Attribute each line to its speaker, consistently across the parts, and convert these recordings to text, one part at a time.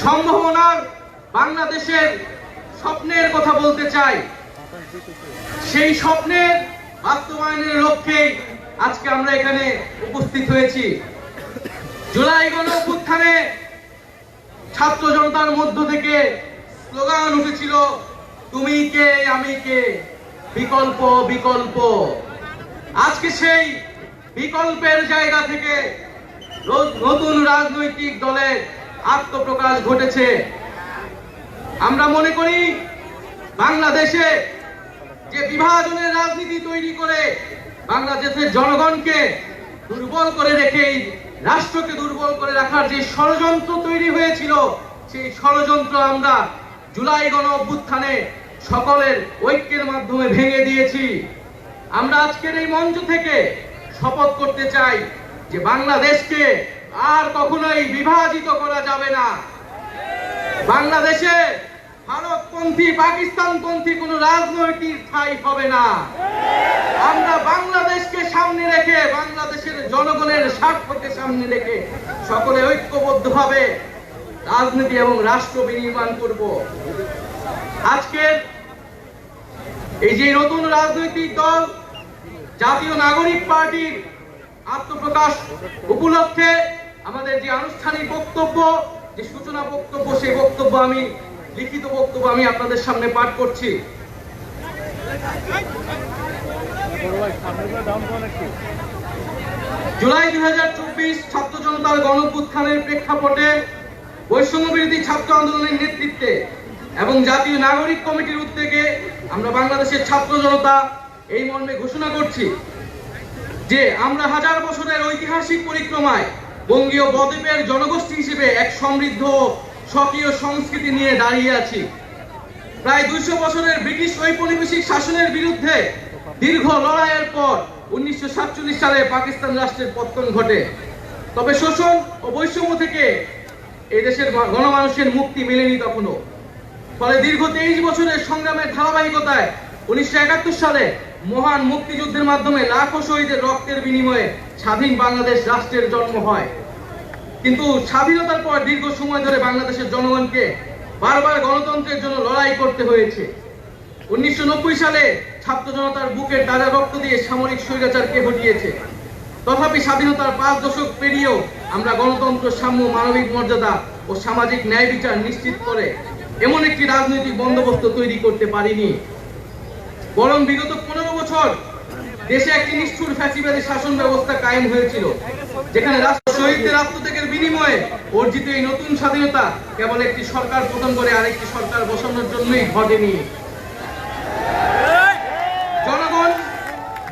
Speaker 1: সম্ভাবনার বাংলাদেশের স্বপ্নের কথা বলতে চাই। সেই স্বপ্নের বাস্তবায়নের লক্ষ্যেই আজকে আমরা এখানে উপস্থিত হয়েছি। জুলাই গণঅভ্যুত্থানে ছাত্র জনতার মধ্য থেকে স্লোগান উঠেছিল, তুমি কে আমি কে, বিকল্প বিকল্প। আজকে সেই বিকল্পের জায়গা থেকে নতুন রাজনৈতিক দলের আত্মপ্রকাশ ঘটেছে। আমরা মনে করি বাংলাদেশে যে বিভাজনের রাজনীতি তৈরি করে বাংলাদেশের জনগণকে দুর্বল করে রেখে রাষ্ট্রকে দুর্বল করে রাখার যে ষড়যন্ত্র তৈরি হয়েছিল, সেই ষড়যন্ত্র আমরা জুলাই গণঅভ্যুত্থানে সকলের ঐক্যের মাধ্যমে ভেঙে দিয়েছি। আমরা আজকের এই মঞ্চ থেকে শপথ করতে চাই যে বাংলাদেশকে আর কখনোই বিভাজিত করা যাবে না। বাংলাদেশে ভারতপন্থী পাকিস্তানপন্থী কোন রাজনৈতিক ঠাঁই হবে না। আমরা বাংলাদেশকে সামনে রেখে, বাংলাদেশের জনগণের স্বার্থকে সামনে রেখে সকলে ঐক্যবদ্ধভাবে রাজনীতি এবং রাষ্ট্র বিনির্মাণ করব। আজকের এই যে নতুন রাজনৈতিক দল জাতীয় নাগরিক পার্টির আত্মপ্রকাশ উপলক্ষে আমাদের যে আনুষ্ঠানিক বক্তব্য, যে সূচনা বক্তব্য, সেই বক্তব্য আমি লিখিত বক্তব্য আমি আপনাদের সামনে পাঠ করছি। জুলাই 2024 ছাত্র জনতার গণঅভ্যুত্থানের প্রেক্ষাপটে বৈষম্য বিরোধী ছাত্র আন্দোলনের নেতৃত্বে এবং জাতীয় নাগরিক কমিটির উদ্যোগে আমরা বাংলাদেশের ছাত্র জনতা এই মর্মে ঘোষণা করছি যে আমরা হাজার বছরের ঐতিহাসিক পরিক্রমায় বঙ্গীয় বদ্বীপের জনগোষ্ঠী হিসেবে এক সমৃদ্ধ স্বকীয় সংস্কৃতি নিয়ে দাঁড়িয়ে আছি। প্রায় 200 বছরের ব্রিটিশ ঔপনিবেশিক শাসনের বিরুদ্ধে দীর্ঘ লড়াইয়ের পর 1947 সালে পাকিস্তান রাষ্ট্রের পতন ঘটে। তবে শোষণ ও বৈষম্য থেকে এই দেশের গণমানুষের মুক্তি মেলেনি তখনও। ফলে দীর্ঘ 23 বছরের সংগ্রামের ধারাবাহিকতায় 1971 সালে মহান মুক্তিযুদ্ধের মাধ্যমে লাখো শহীদের রক্তের বিনিময়ে স্বাধীন বাংলাদেশ রাষ্ট্রের জন্ম হয়। কিন্তু স্বাধীনতার পর দীর্ঘ সময় ধরে বাংলাদেশের জনগণকে বারবার গণতন্ত্রের জন্য লড়াই করতে হয়েছে। 1990 সালে ছাত্র জনতার বুকের তাজা রক্ত দিয়ে সামরিক স্বৈরাচারকে হটিয়েছে। তথাপি স্বাধীনতার 5 দশক পেরিয়েও আমরা গণতন্ত্র, সাম্য, মানবিক মর্যাদা ও সামাজিক ন্যায় বিচার নিশ্চিত করে এমন একটি রাজনৈতিক বন্দোবস্ত তৈরি করতে পারিনি। বরং বিগত 15 বছর দেশে একটি নিষ্ঠুর ফ্যাসিবাদী শাসন ব্যবস্থা কায়েম হয়েছিল, যেখানে রাষ্ট্র শহীদদের আত্মত্যাগের বিনিময়ে অর্জিত এই নতুন স্বাধীনতা কেবল একটি সরকার পতন করে আরেকটি সরকার বসানোর জন্যই ঘটেনি। জনগণ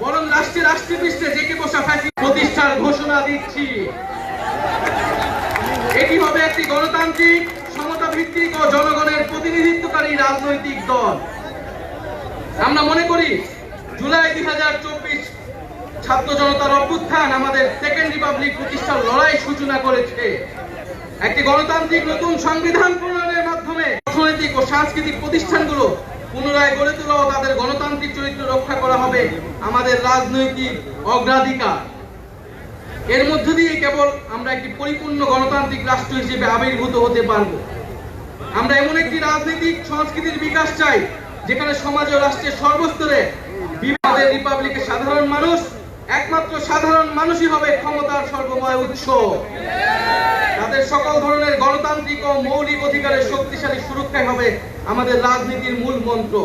Speaker 1: বরং রাষ্ট্রে পৃষ্ঠে জেঁকে বসা ফ্যাসিবাদ প্রতিষ্ঠার ঘোষণা দিচ্ছি। এটি হবে একটি গণতান্ত্রিক, সমতা ভিত্তিক ও জনগণের প্রতিনিধিত্বকারী রাজনৈতিক দল। আমরা মনে করি জুলাই 2024 ছাত্র জনতার অভ্যুত্থান আমাদের সেকেন্ড রিপাবলিক প্রতিষ্ঠার লড়াই সূচনা করেছে। একটি গণতান্ত্রিক নতুন সংবিধান প্রণয়নের মাধ্যমে অর্থনৈতিক ও সাংস্কৃতিক প্রতিষ্ঠানগুলো পুনরায় গড়ে তোলা ও তাদের গণতান্ত্রিক চরিত্র রক্ষা করা হবে আমাদের রাজনৈতিক অগ্রাধিকার। এর মধ্য দিয়ে কেবল আমরা একটি পরিপূর্ণ গণতান্ত্রিক রাষ্ট্র হিসেবে আবির্ভূত হতে পারব। আমরা এমন একটি রাজনৈতিক সংস্কৃতির বিকাশ চাই যেখানে সমাজ ও রাষ্ট্রের সর্বস্তরে বিবাদের রিপাবলিকের সাধারণ মানুষ, একমাত্র সাধারণ মানুষই হবে ক্ষমতার সর্বময় উৎস। তাদের সকল ধরনের গণতান্ত্রিক ও মৌলিক অধিকারের শক্তিশালী সুরক্ষাই হবে আমাদের রাজনীতির মূল মন্ত্র।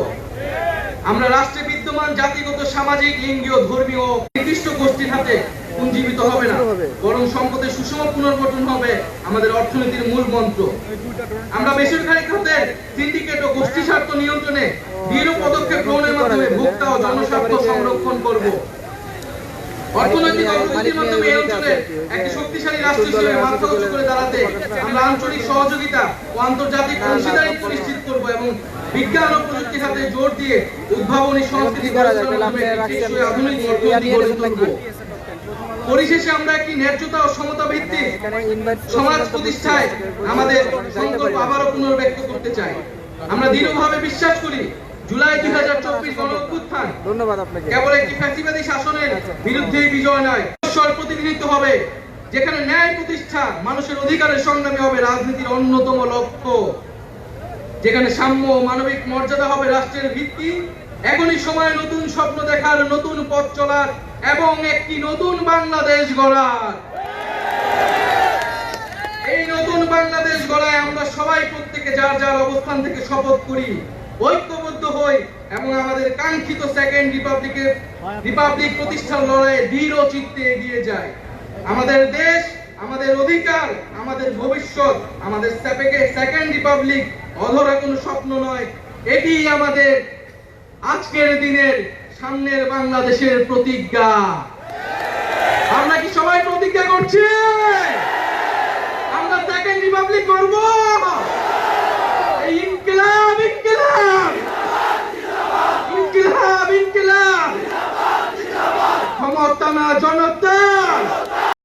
Speaker 1: আমরা রাষ্ট্রে বিদ্যমান জাতিগত, সামাজিক, লিঙ্গীয়, ধর্মীয় নির্দিষ্ট গোষ্ঠীর হাতে পুঞ্জীবিত হবে না, বরং সম্পদের সুষম পুনর্গঠন হবে আমাদের অর্থনীতির মূল মন্ত্র। আমরা বেসরকারি খাতের সিন্ডিকেট ও গোষ্ঠী স্বার্থ নিয়ন্ত্রণে দৃঢ় পদক্ষেপ গ্রহণের মাধ্যমে ভোক্তা ও জনস্বার্থ সংরক্ষণ করব। অর্থনৈতিক অগ্রগতির মাধ্যমে এই অঞ্চলে একটি শক্তিশালী রাষ্ট্র হিসেবে মাথা উঁচু করে দাঁড়াতে আমরা আঞ্চলিক সহযোগিতা ও আন্তর্জাতিক অংশীদারিত্ব নিশ্চিত করব এবং বিজ্ঞান ও প্রযুক্তির সাথে জোর দিয়ে উদ্ভাবনী সংস্কৃতি গড়ে আধুনিক অর্থনীতি গড়ে তুলব। পরিশেষে আমরা একটি ন্যায্যতা ও সমতা ভিত্তিক সমাজ প্রতিষ্ঠায় আমাদের সংকল্প আবারও পুনর্ব্যক্ত করতে চাই। আমরা দৃঢ়ভাবে বিশ্বাস করি জুলাই 2024 গণঅভ্যুত্থান কেবল একটি ফ্যাসিবাদী শাসনের বিরুদ্ধে বিজয় নয়, প্রতিনিধিত্ব হবে যেখানে ন্যায় প্রতিষ্ঠা, মানুষের অধিকারের সংগ্রামী হবে রাজনীতির অন্যতম লক্ষ্য, যেখানে সাম্য ও মানবিক মর্যাদা হবে রাষ্ট্রের ভিত্তি। এখনই সময় নতুন স্বপ্ন দেখার, নতুন পথ চলার এবং একটি নতুন বাংলাদেশ গড়ার। এই নতুন বাংলাদেশ গড়ায় আমরা সবাই প্রত্যেকে যার যার অবস্থান থেকে শপথ করি, ঐক্যবদ্ধ হই এবং আমাদের কাঙ্ক্ষিত সেকেন্ড রিপাবলিক প্রতিষ্ঠার লড়াইয়ে দৃঢ় চিত্তে এগিয়ে যায়। আমাদের দেশ, আমাদের অধিকার, আমাদের ভবিষ্যৎ, আমাদের সেকেন্ড রিপাবলিক অধরা কোনো স্বপ্ন নয়, এটি আমাদের আজকের দিনের সামনের বাংলাদেশের প্রতিজ্ঞা। আমরা কি সবাই প্রতিজ্ঞা করছি আমরা সেকেন্ড রিপাবলিক করব? ইনকিলাব ইনকিলাব ইনকিলাব ইনকিলাব, ক্ষমতা না জনতা।